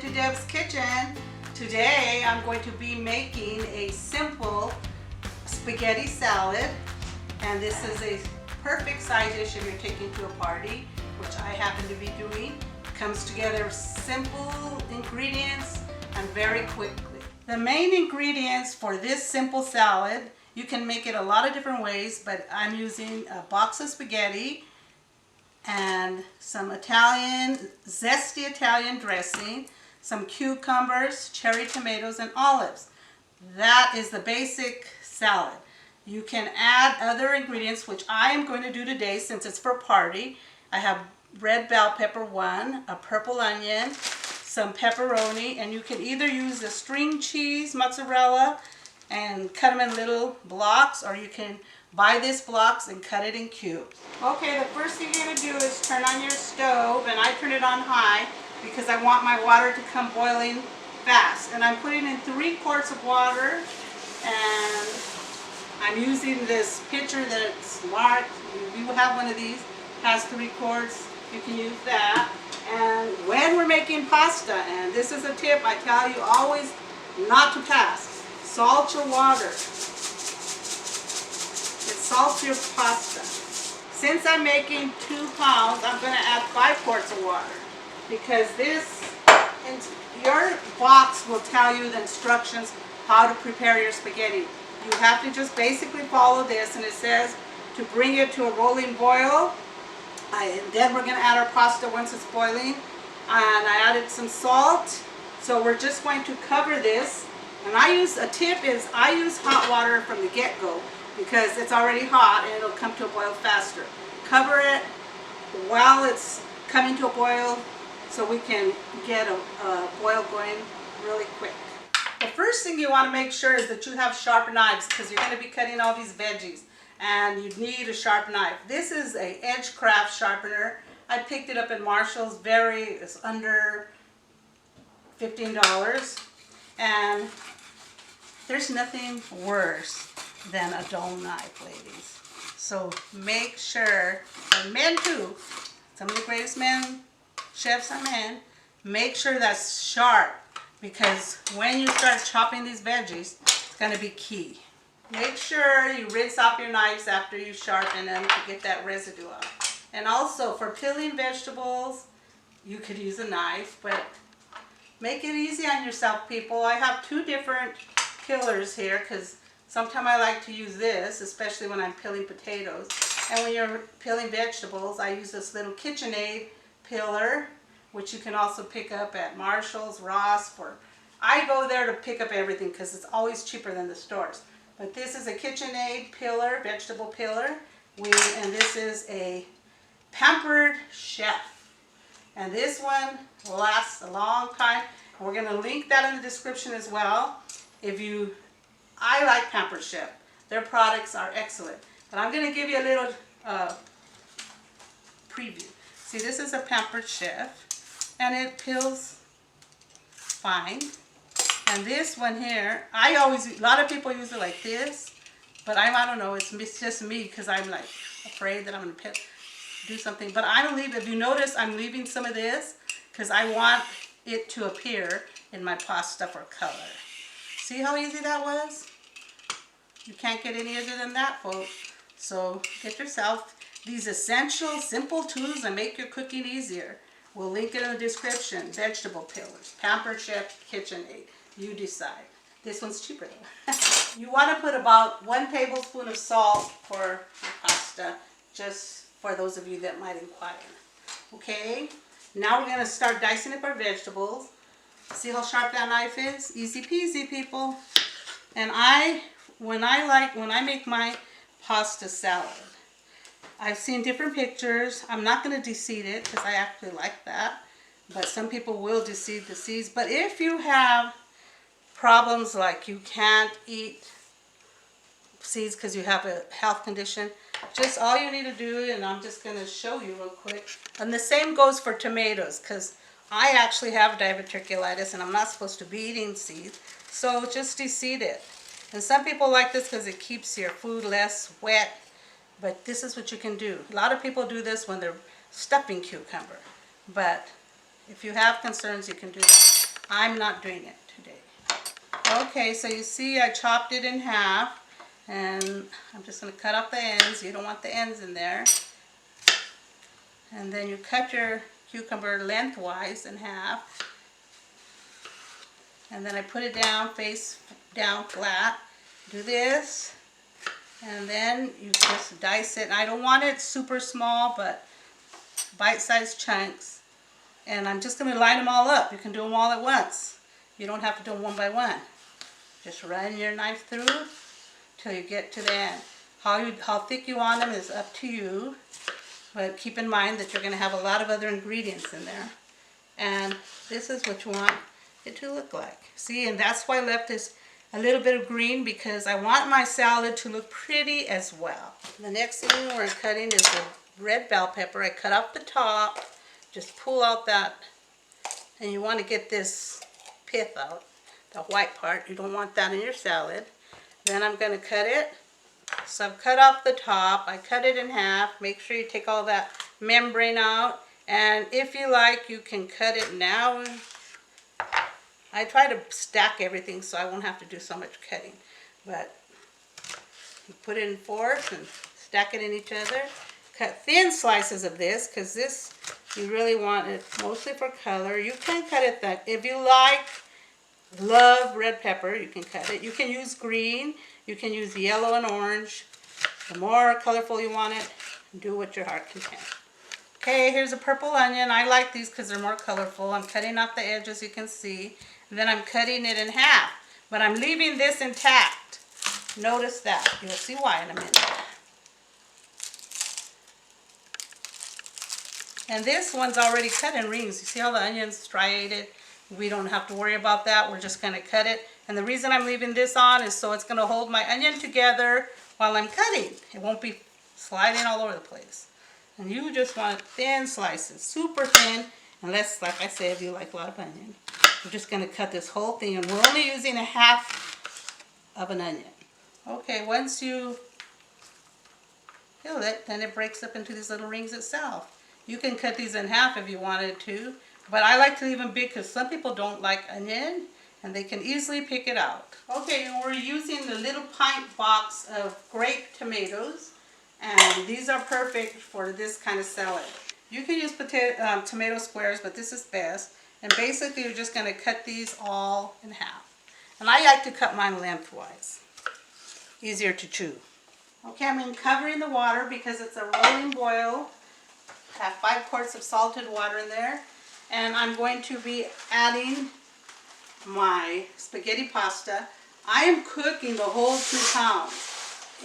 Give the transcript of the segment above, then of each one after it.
into Deb's kitchen. Today I'm going to be making a simple spaghetti salad, and this is a perfect side dish if you're taking to a party, which I happen to be doing. It comes together with simple ingredients and very quickly. The main ingredients for this simple salad, you can make it a lot of different ways, but I'm using a box of spaghetti and some Zesty Italian dressing, some cucumbers, cherry tomatoes, and olives. That is the basic salad. You can add other ingredients, which I am going to do today since it's for party. I have red bell pepper 1, a purple onion, some pepperoni, and you can either use the string cheese, mozzarella, and cut them in little blocks, or you can buy these blocks and cut it in cubes. Okay, the first thing you're going to do is turn on your stove, and I turn it on high because I want my water to come boiling fast. And I'm putting in 3 quarts of water, and I'm using this pitcher that's marked. If you have one of these, has 3 quarts, you can use that. And when we're making pasta, and this is a tip I tell you always not to pass, salt your water. Salt your pasta. Since I'm making 2 pounds, I'm going to add 5 quarts of water, because your box will tell you the instructions how to prepare your spaghetti. You have to just basically follow this, and it says to bring it to a rolling boil, and then we're going to add our pasta once it's boiling. And I added some salt, so we're just going to cover this. And a tip is I use hot water from the get-go, because it's already hot and it'll come to a boil faster. Cover it while it's coming to a boil so we can get a boil going really quick. The first thing you want to make sure is that you have sharp knives, because you're going to be cutting all these veggies and you need a sharp knife. This is a Edgecraft sharpener. I picked it up in Marshall's. It's under $15, and there's nothing worse than a dull knife, ladies. So make sure, and men too, some of the greatest chefs are men, make sure that's sharp, because when you start chopping these veggies, it's going to be key. Make sure you rinse off your knives after you sharpen them to get that residue off. And also for peeling vegetables, you could use a knife, but make it easy on yourself, people. I have 2 different peelers here, because sometimes I like to use this, especially when I'm peeling potatoes. And when you're peeling vegetables, I use this little KitchenAid peeler, which you can also pick up at Marshall's, Ross. I go there to pick up everything because it's always cheaper than the stores. But this is a KitchenAid peeler, vegetable peeler, and this is a Pampered Chef. And this one lasts a long time. And we're going to link that in the description as well. I like Pampered Chef. Their products are excellent. But I'm going to give you a little preview. See, this is a Pampered Chef, and it peels fine. And this one here, a lot of people use it like this, but I don't know, it's just me, because I'm like afraid that I'm going to do something. But I don't leave, if you notice, I'm leaving some of this, because I want it to appear in my pasta for color. See how easy that was? You can't get any easier than that, folks. So get yourself these essential, simple tools and make your cooking easier. We'll link it in the description. Vegetable peelers, Pampered Chef, KitchenAid. You decide. This one's cheaper though. You want to put about 1 tablespoon of salt for your pasta, just for those of you that might inquire. Okay, now we're going to start dicing up our vegetables. See how sharp that knife is? Easy peasy, people. And when I make my pasta salad, I've seen different pictures. I'm not going to deseed it because I actually like that, but some people will deseed the seeds. But if you have problems like you can't eat seeds because you have a health condition, just all you need to do, and I'm just going to show you real quick. And the same goes for tomatoes, because I actually have diverticulitis and I'm not supposed to be eating seeds, so just deseed it. And some people like this because it keeps your food less wet, but this is what you can do. A lot of people do this when they're stuffing cucumber, but if you have concerns, you can do that. I'm not doing it today. Okay, so you see I chopped it in half, and I'm just going to cut off the ends. You don't want the ends in there. And then you cut your cucumber lengthwise in half. And then I put it down, face down flat. Do this. And then you just dice it. I don't want it super small, but bite-sized chunks. And I'm just going to line them all up. You can do them all at once. You don't have to do them one by one. Just run your knife through till you get to the end. How thick you want them is up to you. But keep in mind that you're going to have a lot of other ingredients in there. And this is what you want it to look like. See, and that's why I left this a little bit of green, because I want my salad to look pretty as well. The next thing we're cutting is the red bell pepper. I cut off the top, just pull out that, and you want to get this pith out, the white part. You don't want that in your salad. Then I'm going to cut it. So I've cut off the top, I cut it in half. Make sure you take all that membrane out, and if you like, you can cut it now. I try to stack everything so I won't have to do so much cutting, but you put it in fours and stack it in each other. Cut thin slices of this, because this you really want it mostly for color. You can cut it that if you love red pepper, you can cut it. You can use green, you can use yellow and orange. The more colorful you want it, do what your heart content. Okay, here's a purple onion. I like these because they're more colorful. I'm cutting off the edges, you can see. And then I'm cutting it in half, but I'm leaving this intact. Notice that. You'll see why in a minute. And this one's already cut in rings. You see how the onion's striated? We don't have to worry about that. We're just going to cut it. And the reason I'm leaving this on is so it's going to hold my onion together while I'm cutting. It won't be sliding all over the place. And you just want thin slices, super thin, unless, like I said, if you like a lot of onion. We're just going to cut this whole thing, and we're only using a half of an onion. Okay, once you peel it, then it breaks up into these little rings itself. You can cut these in half if you wanted to, but I like to leave them big because some people don't like onion, and they can easily pick it out. Okay, we're using the little pint box of grape tomatoes, and these are perfect for this kind of salad. You can use tomato squares, but this is best. And basically, you're just going to cut these all in half. And I like to cut mine lengthwise. Easier to chew. Okay, I'm covering the water because it's a rolling boil. I have 5 quarts of salted water in there. And I'm going to be adding my spaghetti pasta. I am cooking the whole 2 pounds.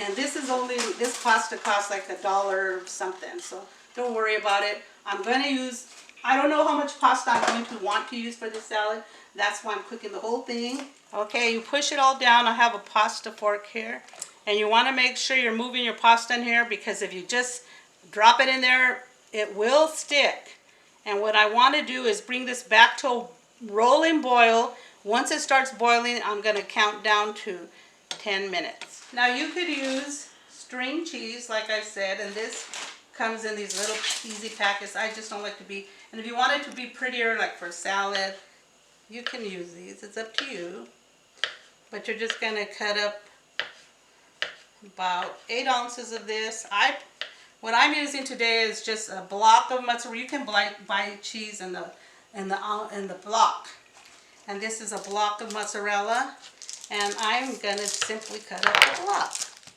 And this pasta costs like $1 something. So don't worry about it. I'm going to use, I don't know how much pasta I'm going to want to use for this salad. That's why I'm cooking the whole thing. Okay, you push it all down. I have a pasta fork here. And you want to make sure you're moving your pasta in here, because if you just drop it in there, it will stick. And what I want to do is bring this back to a rolling boil. Once it starts boiling, I'm going to count down to 10 minutes. Now you could use string cheese, like I said, and this comes in these little easy packets. I just don't like to be, and if you want it to be prettier, like for salad, you can use these. It's up to you. But you're just going to cut up about 8 ounces of this. What I'm using today is just a block of mozzarella. You can buy cheese in the block. And this is a block of mozzarella. And I'm going to simply cut up the block.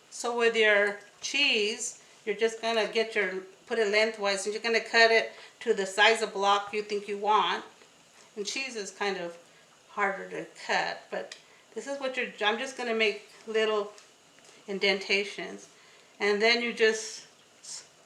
So with your cheese, you're just going to put it lengthwise, and you're going to cut it to the size of block you think you want. And cheese is kind of harder to cut, but this is what I'm just going to make little indentations. And then you just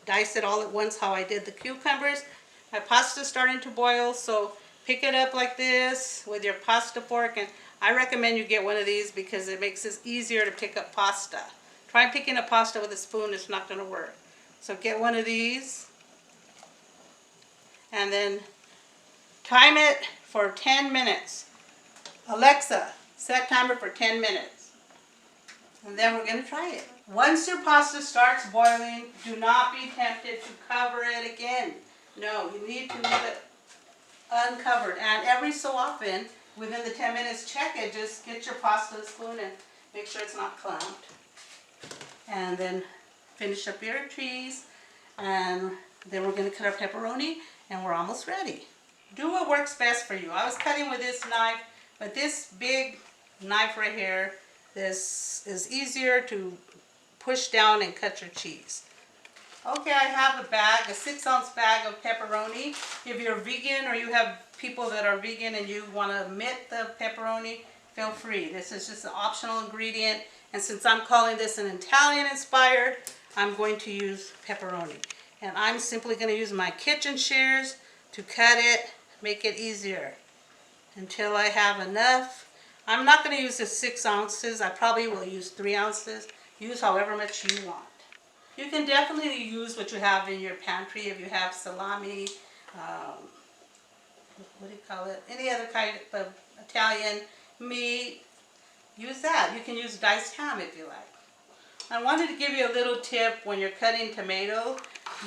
dice it all at once, how I did the cucumbers. My pasta's starting to boil, so pick it up like this with your pasta fork, and I recommend you get one of these because it makes it easier to pick up pasta. Try picking up pasta with a spoon, it's not going to work. So get one of these, and then time it for 10 minutes. Alexa, set timer for 10 minutes. And then we're going to try it. Once your pasta starts boiling, do not be tempted to cover it again. No, you need to leave it uncovered. And every so often, within the 10 minutes, check it. Just get your pasta spoon and make sure it's not clumped. And then finish up your cheese. And then we're going to cut our pepperoni, and we're almost ready. Do what works best for you. I was cutting with this knife, but this big knife right here, this is easier to push down and cut your cheese. Okay, I have a bag, a 6-ounce bag of pepperoni. If you're vegan or you have people that are vegan and you want to omit the pepperoni, feel free. This is just an optional ingredient. And since I'm calling this an Italian inspired, I'm going to use pepperoni. And I'm simply going to use my kitchen shears to cut it, make it easier until I have enough. I'm not going to use the 6 ounces. I probably will use 3 ounces. Use however much you want. You can definitely use what you have in your pantry. If you have salami, what do you call it? Any other kind of Italian meat, use that. You can use diced ham if you like. I wanted to give you a little tip when you're cutting tomato.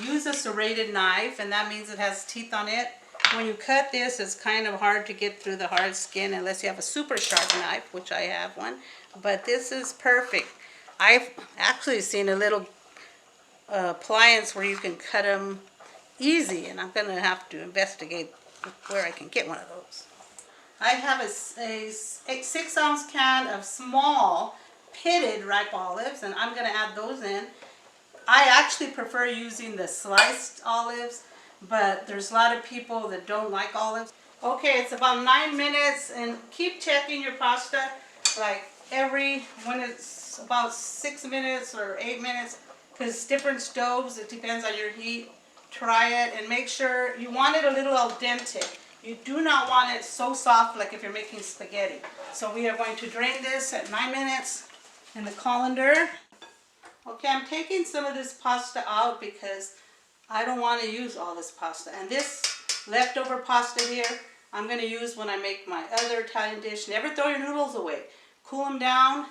Use a serrated knife, and that means it has teeth on it. When you cut this, it's kind of hard to get through the hard skin unless you have a super sharp knife, which I have one. But this is perfect. I've actually seen a little appliance where you can cut them easy, and I'm going to have to investigate where I can get one of those. I have a 6-ounce can of small pitted ripe olives, and I'm going to add those in. I actually prefer using the sliced olives, but there's a lot of people that don't like olives. Okay, it's about 9 minutes, and keep checking your pasta like when it's about 6 minutes or 8 minutes, because different stoves, it depends on your heat. Try it and make sure you want it a little al dente. You do not want it so soft like if you're making spaghetti. So we are going to drain this at 9 minutes in the colander. Okay, I'm taking some of this pasta out because I don't want to use all this pasta. And this leftover pasta here, I'm going to use when I make my other Italian dish. Never throw your noodles away. Cool them down.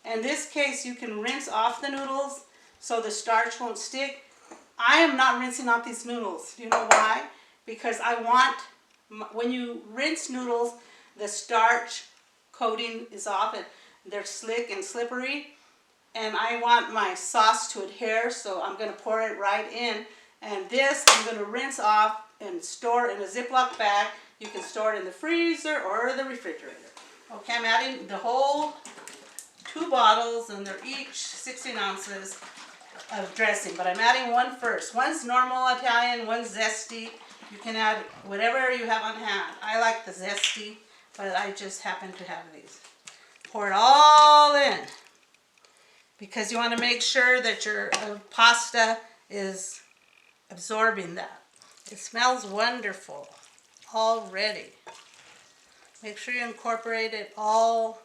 In this case, you can rinse off the noodles so the starch won't stick. I am not rinsing off these noodles. Do you know why? Because I want, when you rinse noodles, the starch coating is off and they're slick and slippery. And I want my sauce to adhere, so I'm going to pour it right in. And this I'm going to rinse off and store in a Ziploc bag. You can store it in the freezer or the refrigerator. Okay, I'm adding the whole 2 bottles, and they're each 16 ounces of dressing, but I'm adding one first. One's normal Italian, one's zesty. You can add whatever you have on hand. I like the zesty, but I just happen to have these. Pour it all in because you want to make sure that your pasta is absorbing that. It smells wonderful already. Make sure you incorporate it all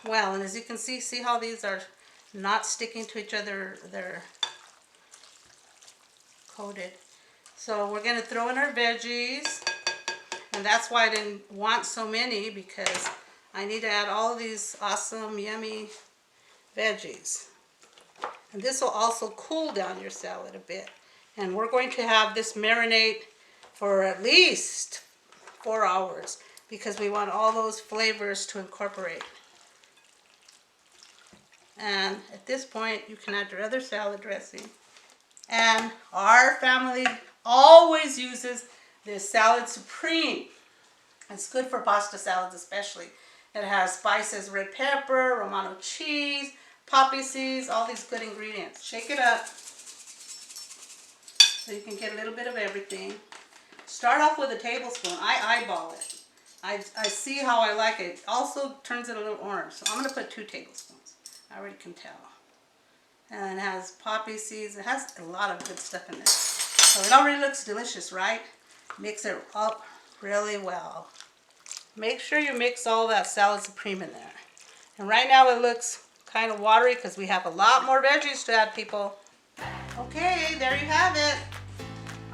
well, and as you can see how these are not sticking to each other. They're coated. So we're going to throw in our veggies, and that's why I didn't want so many, because I need to add all of these awesome yummy veggies. And this will also cool down your salad a bit. And we're going to have this marinate for at least 4 hours because we want all those flavors to incorporate. And at this point, you can add your other salad dressing. And our family always uses this salad supreme. It's good for pasta salads especially. It has spices, red pepper, Romano cheese, poppy seeds, all these good ingredients. Shake it up so you can get a little bit of everything. Start off with a tablespoon. I eyeball it. I see how I like it. It also turns it a little orange. So I'm going to put 2 tablespoons. I already can tell. And it has poppy seeds. It has a lot of good stuff in there. So it already looks delicious, right? Mix it up really well. Make sure you mix all that salad supreme in there. And right now it looks kind of watery because we have a lot more veggies to add, people. Okay, there you have it.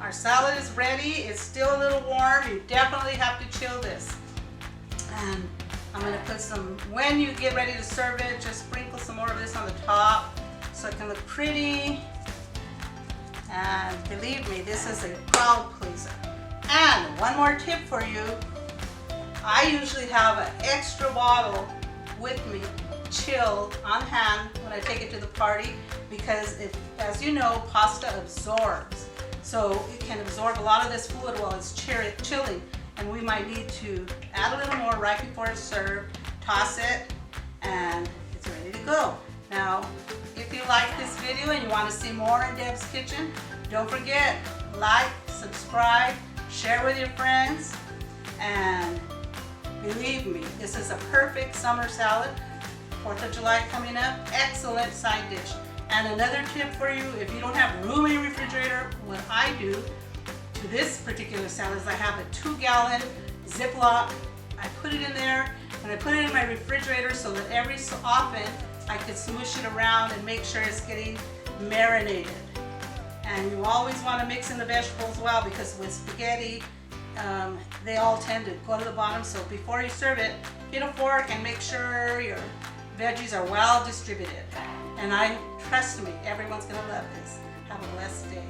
Our salad is ready. It's still a little warm. You definitely have to chill this. And I'm going to put some, when you get ready to serve it, just sprinkle some more of this on the top so it can look pretty. And believe me, this is a crowd pleaser. And one more tip for you. I usually have an extra bottle with me, chilled on hand when I take it to the party, because as you know, pasta absorbs. So it can absorb a lot of this fluid while it's chilling, and we might need to add a little more right before it's served, toss it, and it's ready to go. Now, if you like this video and you want to see more in Deb's Kitchen, don't forget, like, subscribe, share with your friends, and believe me, this is a perfect summer salad. 4th of July coming up, excellent side dish. And another tip for you, if you don't have room in your refrigerator, what I do to this particular salad is I have a 2-gallon Ziploc. I put it in there and I put it in my refrigerator so that every so often I can smoosh it around and make sure it's getting marinated. And you always want to mix in the vegetables well, because with spaghetti, they all tend to go to the bottom. So before you serve it, get a fork and make sure your veggies are well distributed. And trust me, everyone's going to love this. Have a blessed day.